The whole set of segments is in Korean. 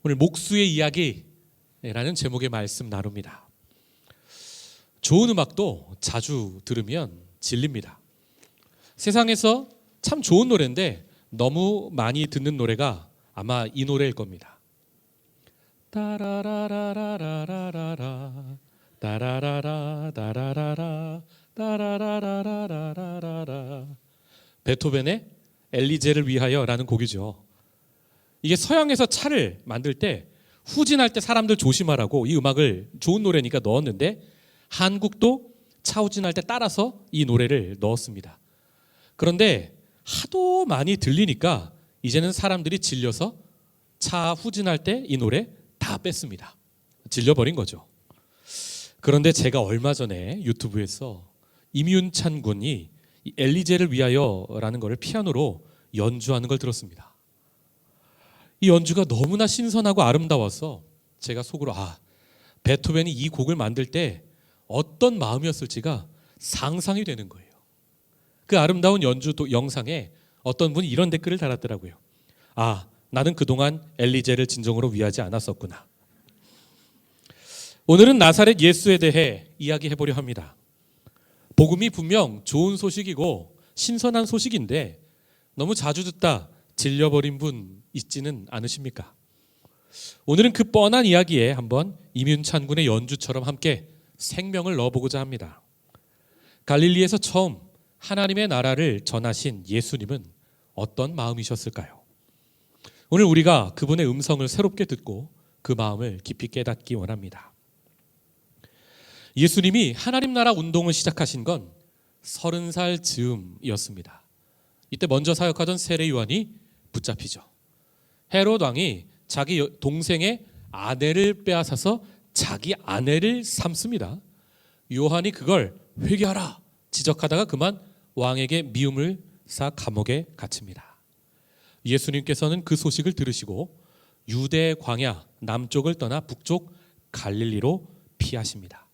오늘 목수의 이야기라는 제목의 말씀 나눕니다. 좋은 음악도 자주 들으면 질립니다. 세상에서 참 좋은 노래인데 너무 많이 듣는 노래가 아마 이 노래일 겁니다. 따라라라라라라라 따라라라 따라라라 따라라라라라라라 베토벤의 엘리제를 위하여라는 곡이죠. 이게 서양에서 차를 만들 때 후진할 때 사람들 조심하라고 이 음악을 좋은 노래니까 넣었는데 한국도 차 후진할 때 따라서 이 노래를 넣었습니다. 그런데 하도 많이 들리니까 이제는 사람들이 질려서 차 후진할 때 이 노래 다 뺐습니다. 질려버린 거죠. 그런데 제가 얼마 전에 유튜브에서 임윤찬 군이 엘리제를 위하여라는 것을 피아노로 연주하는 걸 들었습니다. 이 연주가 너무나 신선하고 아름다워서 제가 속으로 베토벤이 이 곡을 만들 때 어떤 마음이었을지가 상상이 되는 거예요. 그 아름다운 연주 영상에 어떤 분이 이런 댓글을 달았더라고요. 나는 그동안 엘리제를 진정으로 위하지 않았었구나. 오늘은 나사렛 예수에 대해 이야기해보려 합니다. 복음이 분명 좋은 소식이고 신선한 소식인데 너무 자주 듣다 질려버린 분 있지는 않으십니까? 오늘은 그 뻔한 이야기에 한번 임윤찬 군의 연주처럼 함께 생명을 넣어보고자 합니다. 갈릴리에서 처음 하나님의 나라를 전하신 예수님은 어떤 마음이셨을까요? 오늘 우리가 그분의 음성을 새롭게 듣고 그 마음을 깊이 깨닫기 원합니다. 예수님이 하나님 나라 운동을 시작하신 건 30살 즈음이었습니다. 이때 먼저 사역하던 세례 요한이 붙잡히죠. 헤롯 왕이 자기 동생의 아내를 빼앗아서 자기 아내를 삼습니다. 요한이 그걸 회개하라 지적하다가 그만 왕에게 미움을 쌓아 감옥에 갇힙니다. 예수님께서는 그 소식을 들으시고 유대 광야 남쪽을 떠나 북쪽 갈릴리로 피하십니다.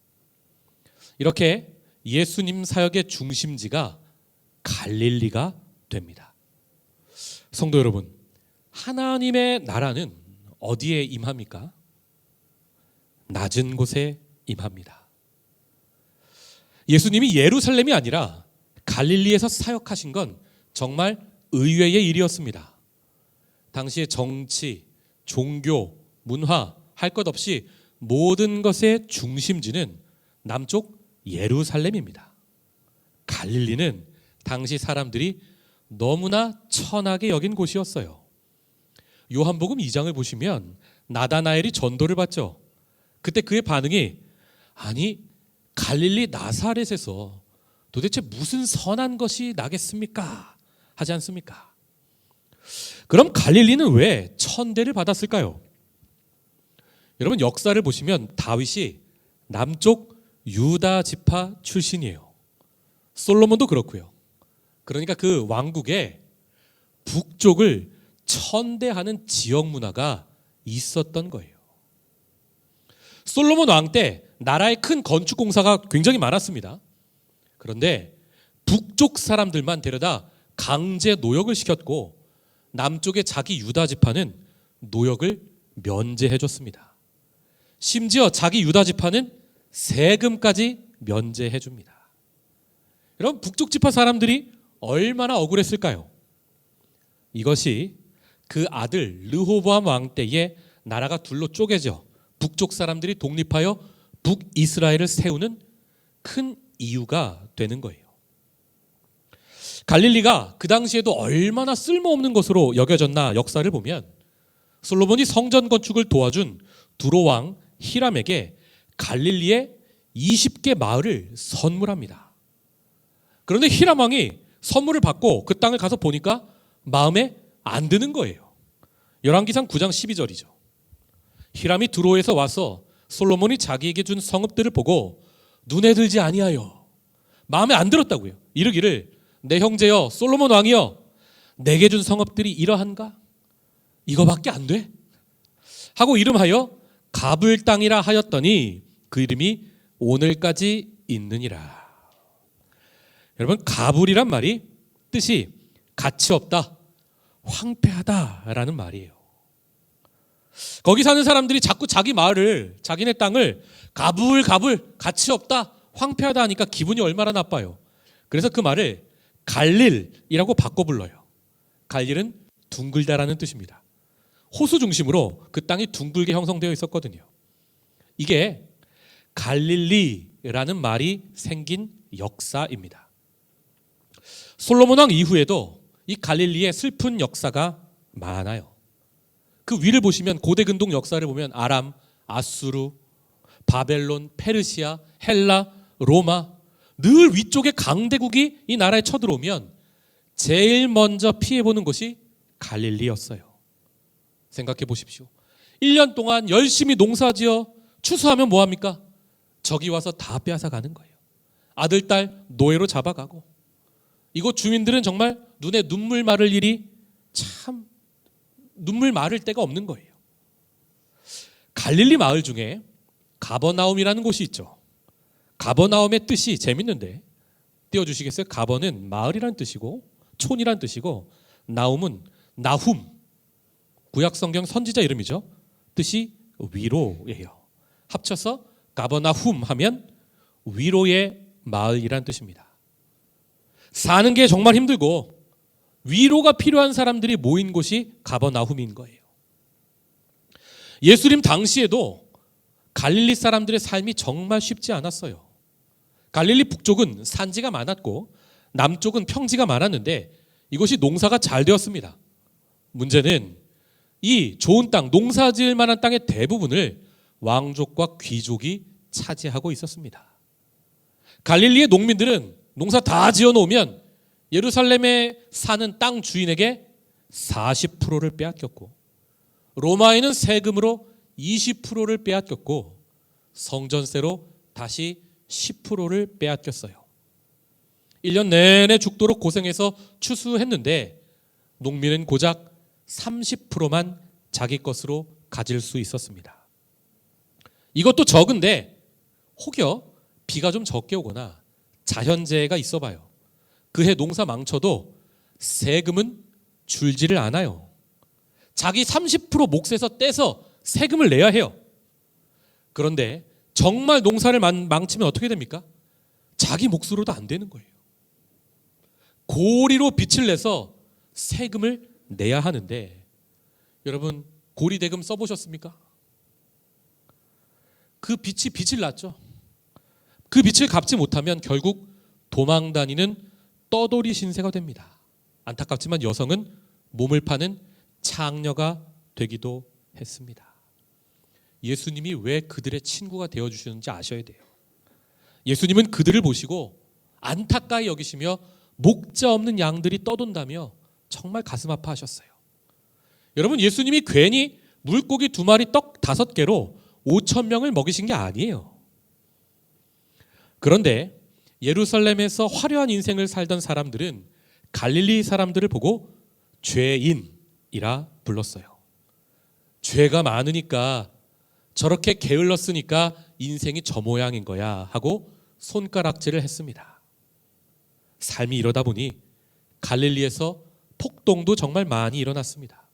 이렇게 예수님 사역의 중심지가 갈릴리가 됩니다. 성도 여러분, 하나님의 나라는 어디에 임합니까? 낮은 곳에 임합니다. 예수님이 예루살렘이 아니라 갈릴리에서 사역하신 건 정말 의외의 일이었습니다. 당시의 정치, 종교, 문화 할 것 없이 모든 것의 중심지는 남쪽 예루살렘입니다. 갈릴리는 당시 사람들이 너무나 천하게 여긴 곳이었어요. 요한복음 2장을 보시면 나다나엘이 전도를 받죠. 그때 그의 반응이 갈릴리 나사렛에서 도대체 무슨 선한 것이 나겠습니까? 하지 않습니까? 그럼 갈릴리는 왜 천대를 받았을까요? 여러분 역사를 보시면 다윗이 남쪽 유다 지파 출신이에요. 솔로몬도 그렇고요. 그러니까 그 왕국에 북쪽을 천대하는 지역 문화가 있었던 거예요. 솔로몬 왕 때 나라의 큰 건축 공사가 굉장히 많았습니다. 그런데 북쪽 사람들만 데려다 강제 노역을 시켰고 남쪽의 자기 유다 지파는 노역을 면제해 줬습니다. 심지어 자기 유다 지파는 세금까지 면제해 줍니다. 여러분 북쪽 지파 사람들이 얼마나 억울했을까요? 이것이 그 아들 르호보암 왕 때에 나라가 둘로 쪼개져 북쪽 사람들이 독립하여 북이스라엘을 세우는 큰 이유가 되는 거예요. 갈릴리가 그 당시에도 얼마나 쓸모없는 것으로 여겨졌나 역사를 보면 솔로몬이 성전 건축을 도와준 두로 왕 히람에게 갈릴리의 20개 마을을 선물합니다. 그런데 히람 왕이 선물을 받고 그 땅을 가서 보니까 마음에 안 드는 거예요. 열왕기상 9장 12절이죠. 히람이 두로에서 와서 솔로몬이 자기에게 준 성읍들을 보고 눈에 들지 아니하여 마음에 안 들었다고요. 이르기를 내 형제여 솔로몬 왕이여 내게 준 성읍들이 이러한가? 이거밖에 안 돼? 하고 이름하여 가불 땅이라 하였더니 그 이름이 오늘까지 있느니라. 여러분 가불이란 말이 뜻이 가치 없다, 황폐하다라는 말이에요. 거기 사는 사람들이 자꾸 자기 마을을, 자기네 땅을 가불가불 가치 없다, 황폐하다 하니까 기분이 얼마나 나빠요. 그래서 그 말을 갈릴이라고 바꿔 불러요. 갈릴은 둥글다라는 뜻입니다. 호수 중심으로 그 땅이 둥글게 형성되어 있었거든요. 이게 갈릴리라는 말이 생긴 역사입니다. 솔로몬 왕 이후에도 이 갈릴리의 슬픈 역사가 많아요. 그 위를 보시면 고대 근동 역사를 보면 아람, 아수르, 바벨론, 페르시아, 헬라, 로마, 늘 위쪽에 강대국이 이 나라에 쳐들어오면 제일 먼저 피해보는 곳이 갈릴리였어요. 생각해 보십시오. 1년 동안 열심히 농사지어 추수하면 뭐합니까? 적이 와서 다 빼앗아가는 거예요. 아들, 딸 노예로 잡아가고, 이곳 주민들은 정말 눈에 눈물 마를 일이 참 눈물 마를 데가 없는 거예요. 갈릴리 마을 중에 가버나움이라는 곳이 있죠. 가버나움의 뜻이 재밌는데 띄워주시겠어요? 가버는 마을이란 뜻이고 촌이란 뜻이고 나움은 나훔, 구약성경 선지자 이름이죠. 뜻이 위로예요. 합쳐서 가버나훔 하면 위로의 마을이란 뜻입니다. 사는 게 정말 힘들고 위로가 필요한 사람들이 모인 곳이 가버나훔인 거예요. 예수님 당시에도 갈릴리 사람들의 삶이 정말 쉽지 않았어요. 갈릴리 북쪽은 산지가 많았고 남쪽은 평지가 많았는데 이곳이 농사가 잘 되었습니다. 문제는 이 좋은 땅, 농사 지을 만한 땅의 대부분을 왕족과 귀족이 차지하고 있었습니다. 갈릴리의 농민들은 농사 다 지어 놓으면 예루살렘에 사는 땅 주인에게 40%를 빼앗겼고, 로마에는 세금으로 20%를 빼앗겼고, 성전세로 다시 10%를 빼앗겼어요. 1년 내내 죽도록 고생해서 추수했는데 농민은 고작 30%만 자기 것으로 가질 수 있었습니다. 이것도 적은데 혹여 비가 좀 적게 오거나 자연재해가 있어 봐요. 그해 농사 망쳐도 세금은 줄지를 않아요. 자기 30% 몫에서 떼서 세금을 내야 해요. 그런데 정말 농사를 망치면 어떻게 됩니까? 자기 몫으로도 안 되는 거예요. 고리로 빚을 내서 세금을 내야 하는데, 여러분 고리대금 써보셨습니까? 그 빚이 빚을 났죠. 그 빚을 갚지 못하면 결국 도망 다니는 떠돌이 신세가 됩니다. 안타깝지만 여성은 몸을 파는 창녀가 되기도 했습니다. 예수님이 왜 그들의 친구가 되어주시는지 아셔야 돼요. 예수님은 그들을 보시고 안타까이 여기시며 목자 없는 양들이 떠돈다며 정말 가슴 아파하셨어요. 여러분, 예수님이 괜히 물고기 2마리 떡 5개로 5,000명을 먹이신 게 아니에요. 그런데 예루살렘에서 화려한 인생을 살던 사람들은 갈릴리 사람들을 보고 죄인이라 불렀어요. 죄가 많으니까, 저렇게 게을렀으니까 인생이 저 모양인 거야 하고 손가락질을 했습니다. 삶이 이러다 보니 갈릴리에서 폭동도 정말 많이 일어났습니다.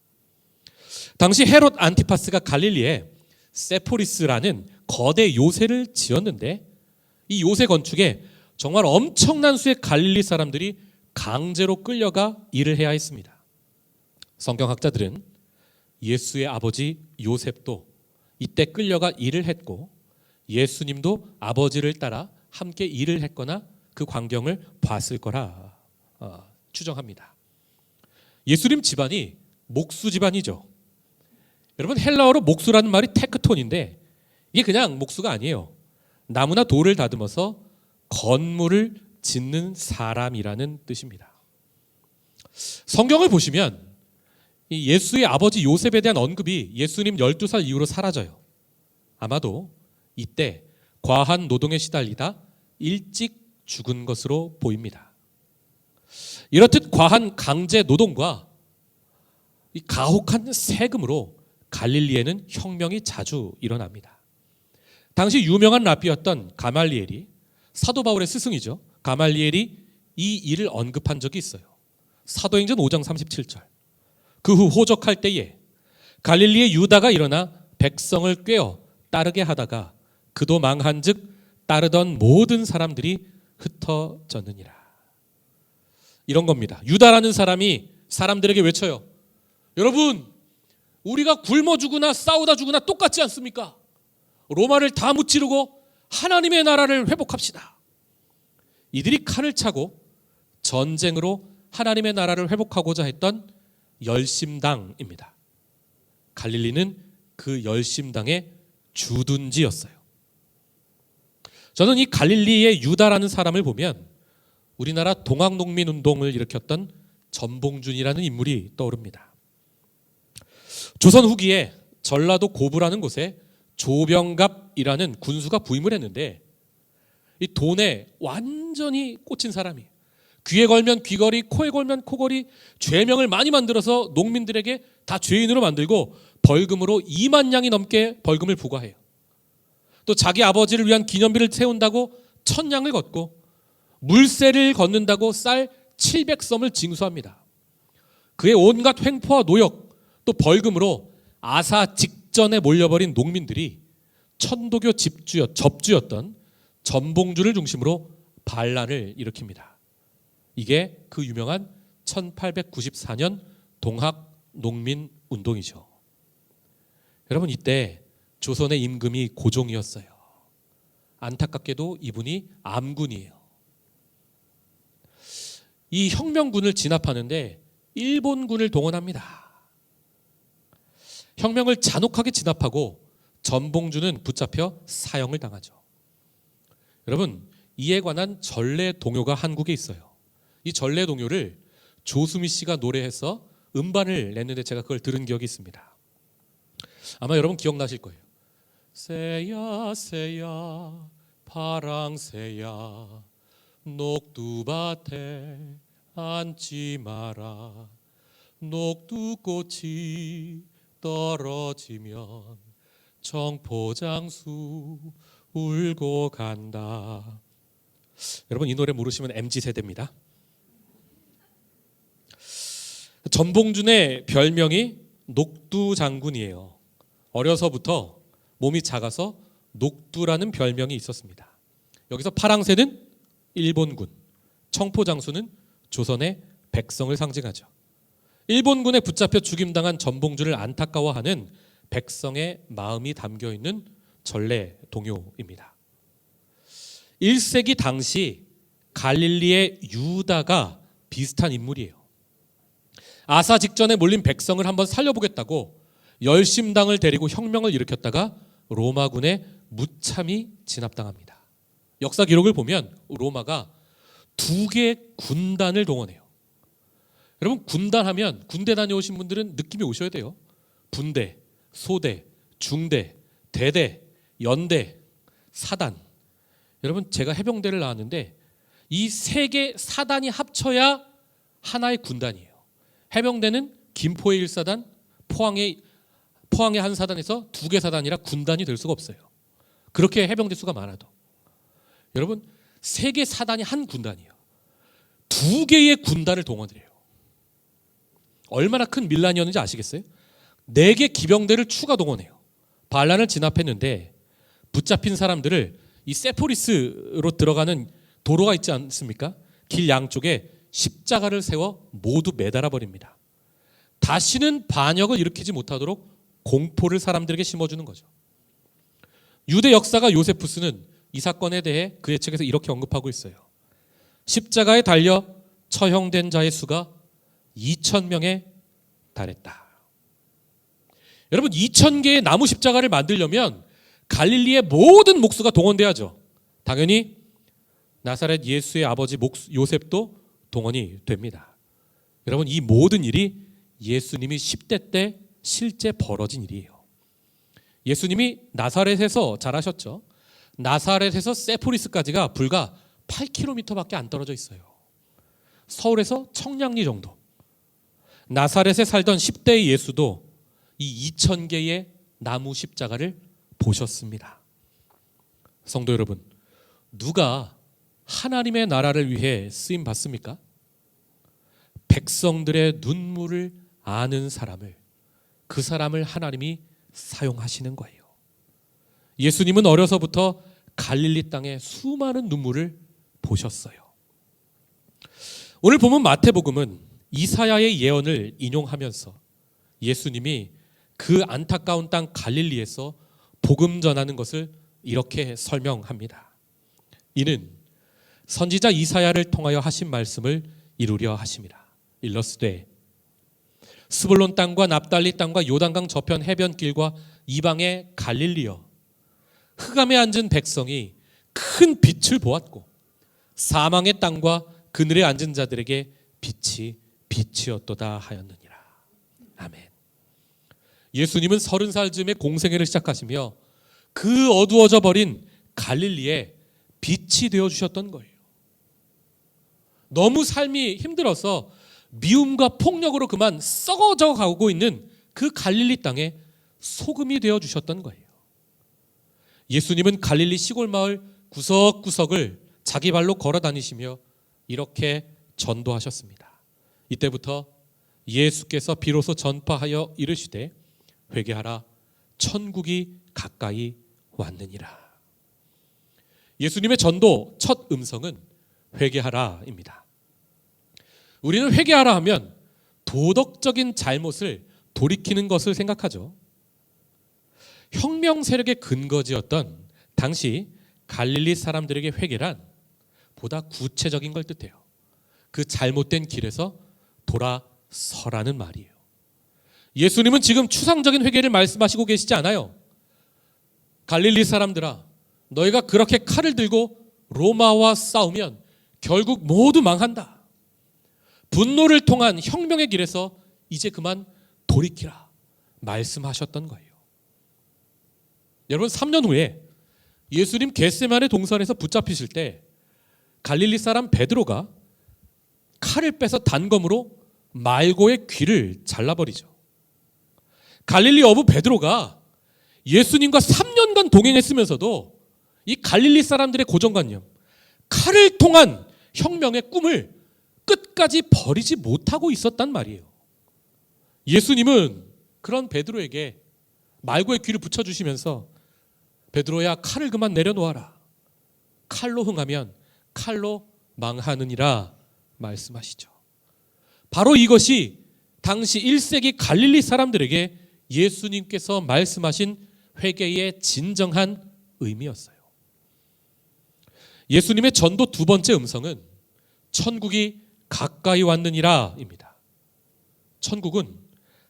당시 헤롯 안티파스가 갈릴리에 세포리스라는 거대 요새를 지었는데, 이 요새 건축에 정말 엄청난 수의 갈릴리 사람들이 강제로 끌려가 일을 해야 했습니다. 성경학자들은 예수의 아버지 요셉도 이때 끌려가 일을 했고, 예수님도 아버지를 따라 함께 일을 했거나 그 광경을 봤을 거라 추정합니다. 예수님 집안이 목수 집안이죠. 여러분, 헬라어로 목수라는 말이 테크톤인데 이게 그냥 목수가 아니에요. 나무나 돌을 다듬어서 건물을 짓는 사람이라는 뜻입니다. 성경을 보시면 이 예수의 아버지 요셉에 대한 언급이 예수님 12살 이후로 사라져요. 아마도 이때 과한 노동에 시달리다 일찍 죽은 것으로 보입니다. 이렇듯 과한 강제 노동과 이 가혹한 세금으로 갈릴리에는 혁명이 자주 일어납니다. 당시 유명한 랍비였던 가말리엘이, 사도 바울의 스승이죠. 가말리엘이 이 일을 언급한 적이 있어요. 사도행전 5장 37절. 그 후 호적할 때에 갈릴리의 유다가 일어나 백성을 꾀어 따르게 하다가 그도 망한즉 따르던 모든 사람들이 흩어졌느니라. 이런 겁니다. 유다라는 사람이 사람들에게 외쳐요. 여러분, 우리가 굶어 죽으나 싸우다 죽으나 똑같지 않습니까? 로마를 다 무찌르고 하나님의 나라를 회복합시다. 이들이 칼을 차고 전쟁으로 하나님의 나라를 회복하고자 했던 열심당입니다. 갈릴리는 그 열심당의 주둔지였어요. 저는 이 갈릴리의 유다라는 사람을 보면 우리나라 동학농민운동을 일으켰던 전봉준이라는 인물이 떠오릅니다. 조선 후기에 전라도 고부라는 곳에 조병갑이라는 군수가 부임을 했는데 이 돈에 완전히 꽂힌 사람이에요. 귀에 걸면 귀걸이, 코에 걸면 코걸이, 죄명을 많이 만들어서 농민들에게 다 죄인으로 만들고 벌금으로 2만 냥이 넘게 벌금을 부과해요. 또 자기 아버지를 위한 기념비를 세운다고 1000냥을 걷고 물세를 걷는다고 쌀 700섬을 징수합니다. 그의 온갖 횡포와 노역 또 벌금으로 아사 직전에 몰려버린 농민들이 천도교 접주였던 전봉주를 중심으로 반란을 일으킵니다. 이게 그 유명한 1894년 동학농민운동이죠. 여러분, 이때 조선의 임금이 고종이었어요. 안타깝게도 이분이 암군이에요. 이 혁명군을 진압하는데 일본군을 동원합니다. 혁명을 잔혹하게 진압하고 전봉주는 붙잡혀 사형을 당하죠. 여러분, 이에 관한 전래 동요가 한국에 있어요. 이 전래 동요를 조수미 씨가 노래해서 음반을 냈는데 제가 그걸 들은 기억이 있습니다. 아마 여러분 기억나실 거예요. 새야 새야 파랑새야 녹두밭에 앉지 마라. 녹두꽃이 떨어지면 청포장수 울고 간다. 여러분, 이 노래 모르시면 MZ세대입니다. 전봉준의 별명이 녹두장군이에요. 어려서부터 몸이 작아서 녹두라는 별명이 있었습니다. 여기서 파랑새는 일본군, 청포장수는 조선의 백성을 상징하죠. 일본군에 붙잡혀 죽임당한 전봉주를 안타까워하는 백성의 마음이 담겨있는 전래 동요입니다. 1세기 당시 갈릴리의 유다가 비슷한 인물이에요. 아사 직전에 몰린 백성을 한번 살려보겠다고 열심당을 데리고 혁명을 일으켰다가 로마군에 무참히 진압당합니다. 역사 기록을 보면 로마가 2개의 군단을 동원해요. 여러분, 군단하면 군대 다녀오신 분들은 느낌이 오셔야 돼요. 분대, 소대, 중대, 대대, 연대, 사단. 여러분, 제가 해병대를 나왔는데 이 3개 사단이 합쳐야 하나의 군단이에요. 해병대는 김포의 1사단, 포항의 한 사단에서 2개 사단이라 군단이 될 수가 없어요. 그렇게 해병대 수가 많아도. 여러분, 3개 사단이 한 군단이에요. 2개의 군단을 동원을 해요. 얼마나 큰 밀란이었는지 아시겠어요? 4개 기병대를 추가 동원해요. 반란을 진압했는데 붙잡힌 사람들을 이 세포리스로 들어가는 도로가 있지 않습니까? 길 양쪽에 십자가를 세워 모두 매달아 버립니다. 다시는 반역을 일으키지 못하도록 공포를 사람들에게 심어주는 거죠. 유대 역사가 요세푸스는 이 사건에 대해 그의 책에서 이렇게 언급하고 있어요. 십자가에 달려 처형된 자의 수가 2,000명에 달했다. 여러분, 2,000개의 나무 십자가를 만들려면 갈릴리의 모든 목수가 동원돼야죠. 당연히 나사렛 예수의 아버지 요셉도 동원이 됩니다. 여러분, 이 모든 일이 예수님이 10대 때 실제 벌어진 일이에요. 예수님이 나사렛에서 자라셨죠. 나사렛에서 세포리스까지가 불과 8km밖에 안 떨어져 있어요. 서울에서 청량리 정도. 나사렛에 살던 10대의 예수도 이 2,000개의 나무 십자가를 보셨습니다. 성도 여러분, 누가 하나님의 나라를 위해 쓰임 받습니까? 백성들의 눈물을 아는 사람을 그 사람을 하나님이 사용하시는 거예요. 예수님은 어려서부터 갈릴리 땅에 수많은 눈물을 보셨어요. 오늘 보면 마태복음은 이사야의 예언을 인용하면서 예수님이 그 안타까운 땅 갈릴리에서 복음 전하는 것을 이렇게 설명합니다. 이는 선지자 이사야를 통하여 하신 말씀을 이루려 하심이라. 일러스되 스불론 땅과 납달리 땅과 요단강 저편 해변길과 이방의 갈릴리여, 흑암에 앉은 백성이 큰 빛을 보았고 사망의 땅과 그늘에 앉은 자들에게 빛이 빛이었도다 하였느니라. 아멘. 예수님은 30살 즈음에 공생애를 시작하시며 그 어두워져 버린 갈릴리에 빛이 되어주셨던 거예요. 너무 삶이 힘들어서 미움과 폭력으로 그만 썩어져 가고 있는 그 갈릴리 땅에 소금이 되어주셨던 거예요. 예수님은 갈릴리 시골 마을 구석구석을 자기 발로 걸어 다니시며 이렇게 전도하셨습니다. 이때부터 예수께서 비로소 전파하여 이르시되 회개하라, 천국이 가까이 왔느니라. 예수님의 전도 첫 음성은 회개하라입니다. 우리는 회개하라 하면 도덕적인 잘못을 돌이키는 것을 생각하죠. 혁명 세력의 근거지였던 당시 갈릴리 사람들에게 회개란 보다 구체적인 걸 뜻해요. 그 잘못된 길에서 돌아서라는 말이에요. 예수님은 지금 추상적인 회개를 말씀하시고 계시지 않아요. 갈릴리 사람들아, 너희가 그렇게 칼을 들고 로마와 싸우면 결국 모두 망한다. 분노를 통한 혁명의 길에서 이제 그만 돌이키라 말씀하셨던 거예요. 여러분, 3년 후에 예수님 겟세마네 동산에서 붙잡히실 때 갈릴리 사람 베드로가 칼을 빼서 단검으로 말고의 귀를 잘라버리죠. 갈릴리 어부 베드로가 예수님과 3년간 동행했으면서도 이 갈릴리 사람들의 고정관념, 칼을 통한 혁명의 꿈을 끝까지 버리지 못하고 있었단 말이에요. 예수님은 그런 베드로에게 말고의 귀를 붙여주시면서 베드로야, 칼을 그만 내려놓아라. 칼로 흥하면 칼로 망하느니라 말씀하시죠. 바로 이것이 당시 1세기 갈릴리 사람들에게 예수님께서 말씀하신 회개의 진정한 의미였어요. 예수님의 전도 두 번째 음성은 천국이 가까이 왔느니라입니다. 천국은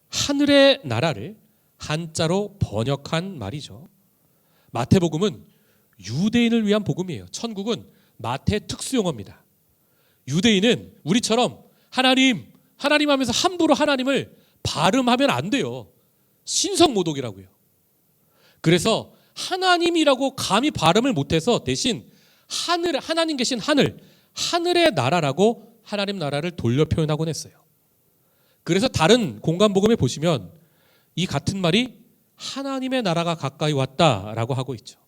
하늘의 나라를 한자로 번역한 말이죠. 마태복음은 유대인을 위한 복음이에요. 천국은 마태 특수용어입니다. 유대인은 우리처럼 하나님 하면서 함부로 하나님을 발음하면 안 돼요. 신성모독이라고요. 그래서 하나님이라고 감히 발음을 못해서 대신 하나님 계신 하늘의 나라라고 하나님 나라를 돌려 표현하곤 했어요. 그래서 다른 공간복음에 보시면 이 같은 말이 하나님의 나라가 가까이 왔다라고 하고 있죠.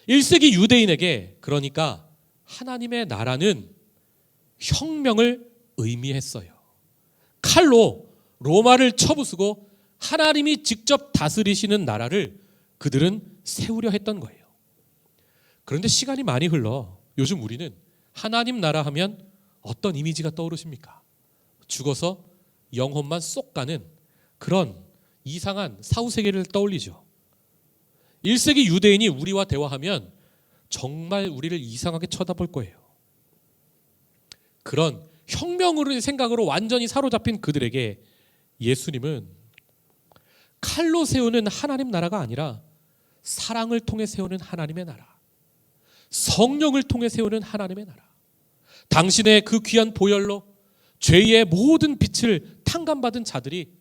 1세기 유대인에게 그러니까 하나님의 나라는 혁명을 의미했어요. 칼로 로마를 쳐부수고 하나님이 직접 다스리시는 나라를 그들은 세우려 했던 거예요. 그런데 시간이 많이 흘러 요즘 우리는 하나님 나라 하면 어떤 이미지가 떠오르십니까? 죽어서 영혼만 쏙 가는 그런 이상한 사후세계를 떠올리죠. 1세기 유대인이 우리와 대화하면 정말 우리를 이상하게 쳐다볼 거예요. 그런 혁명으로의 생각으로 완전히 사로잡힌 그들에게 예수님은 칼로 세우는 하나님 나라가 아니라 사랑을 통해 세우는 하나님의 나라, 성령을 통해 세우는 하나님의 나라, 당신의 그 귀한 보혈로 죄의 모든 빛을 탕감받은 자들이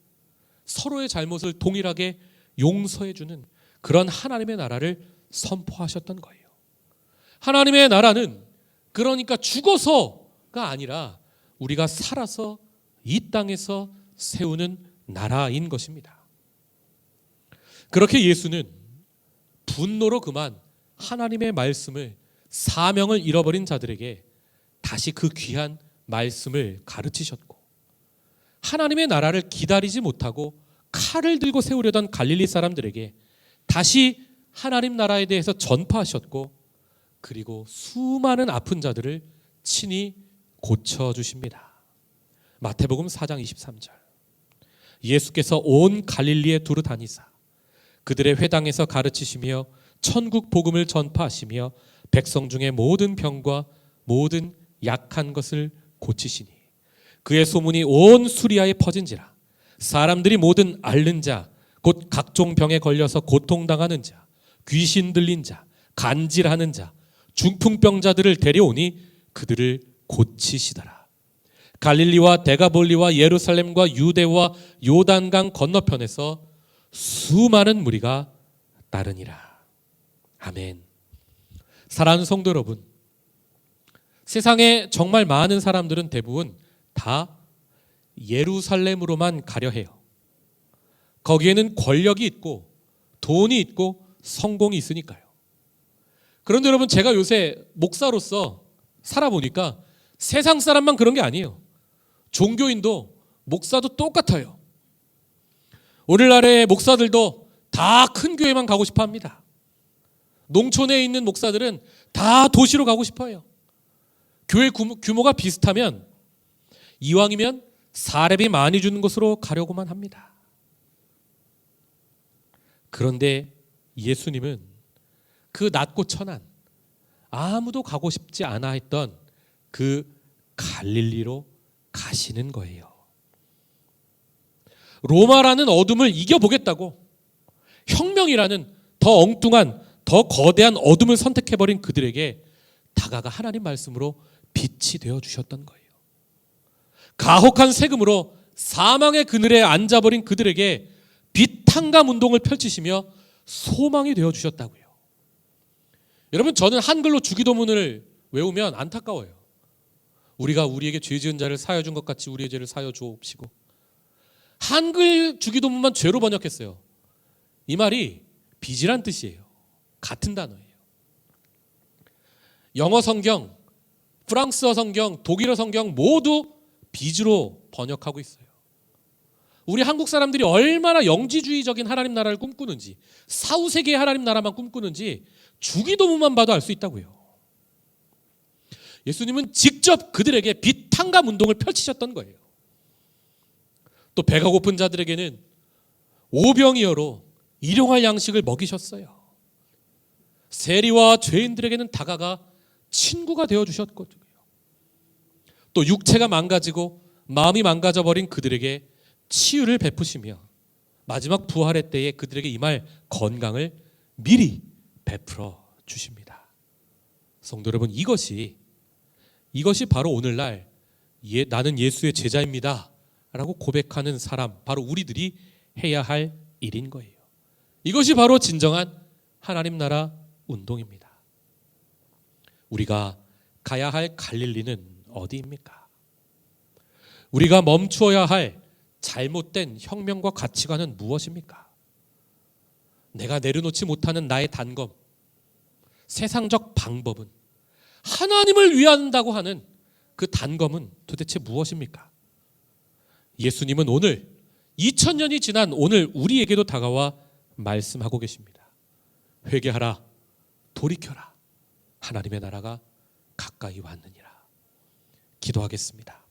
서로의 잘못을 동일하게 용서해주는 그런 하나님의 나라를 선포하셨던 거예요. 하나님의 나라는 그러니까 죽어서가 아니라 우리가 살아서 이 땅에서 세우는 나라인 것입니다. 그렇게 예수는 분노로 그만 하나님의 말씀을, 사명을 잃어버린 자들에게 다시 그 귀한 말씀을 가르치셨고, 하나님의 나라를 기다리지 못하고 칼을 들고 세우려던 갈릴리 사람들에게 다시 하나님 나라에 대해서 전파하셨고, 그리고 수많은 아픈 자들을 친히 고쳐주십니다. 마태복음 4장 23절. 예수께서 온 갈릴리에 두루 다니사 그들의 회당에서 가르치시며 천국 복음을 전파하시며 백성 중에 모든 병과 모든 약한 것을 고치시니 그의 소문이 온 수리아에 퍼진지라. 사람들이 모든 앓는 자, 곧 각종 병에 걸려서 고통당하는 자, 귀신 들린 자, 간질하는 자, 중풍병자들을 데려오니 그들을 고치시더라. 갈릴리와 데가볼리와 예루살렘과 유대와 요단강 건너편에서 수많은 무리가 따르니라. 아멘. 사랑하는 성도 여러분, 세상에 정말 많은 사람들은 대부분 다 예루살렘으로만 가려 해요. 거기에는 권력이 있고 돈이 있고 성공이 있으니까요. 그런데 여러분, 제가 요새 목사로서 살아보니까 세상 사람만 그런 게 아니에요. 종교인도 목사도 똑같아요. 오늘날의 목사들도 다 큰 교회만 가고 싶어 합니다. 농촌에 있는 목사들은 다 도시로 가고 싶어 해요. 교회 규모가 비슷하면 이왕이면 사례비 많이 주는 곳으로 가려고만 합니다. 그런데 예수님은 그 낮고 천한 아무도 가고 싶지 않아 했던 그 갈릴리로 가시는 거예요. 로마라는 어둠을 이겨보겠다고 혁명이라는 더 엉뚱한, 더 거대한 어둠을 선택해버린 그들에게 다가가 하나님 말씀으로 빛이 되어주셨던 거예요. 가혹한 세금으로 사망의 그늘에 앉아버린 그들에게 빛 탕감 운동을 펼치시며 소망이 되어주셨다고요. 여러분, 저는 한글로 주기도문을 외우면 안타까워요. 우리가 우리에게 죄 지은 자를 사하여 준 것 같이 우리의 죄를 사하여 주옵시고. 한글 주기도문만 죄로 번역했어요. 이 말이 빚이란 뜻이에요. 같은 단어예요. 영어 성경, 프랑스어 성경, 독일어 성경 모두 빚으로 번역하고 있어요. 우리 한국 사람들이 얼마나 영지주의적인 하나님 나라를 꿈꾸는지, 사후세계의 하나님 나라만 꿈꾸는지 주기도문만 봐도 알 수 있다고요. 예수님은 직접 그들에게 빛 탕감 운동을 펼치셨던 거예요. 또 배가 고픈 자들에게는 오병이어로 일용할 양식을 먹이셨어요. 세리와 죄인들에게는 다가가 친구가 되어주셨거든요. 또 육체가 망가지고 마음이 망가져버린 그들에게 치유를 베푸시며 마지막 부활의 때에 그들에게 임할 건강을 미리 베풀어 주십니다. 성도 여러분, 이것이 바로 오늘날 나는 예수의 제자입니다 라고 고백하는 사람, 바로 우리들이 해야 할 일인 거예요. 이것이 바로 진정한 하나님 나라 운동입니다. 우리가 가야 할 갈릴리는 어디입니까? 우리가 멈추어야 할 잘못된 혁명과 가치관은 무엇입니까? 내가 내려놓지 못하는 나의 단검, 세상적 방법은, 하나님을 위한다고 하는 그 단검은 도대체 무엇입니까? 예수님은 오늘 2000년이 지난 오늘 우리에게도 다가와 말씀하고 계십니다. 회개하라, 돌이켜라, 하나님의 나라가 가까이 왔느니라. 기도하겠습니다.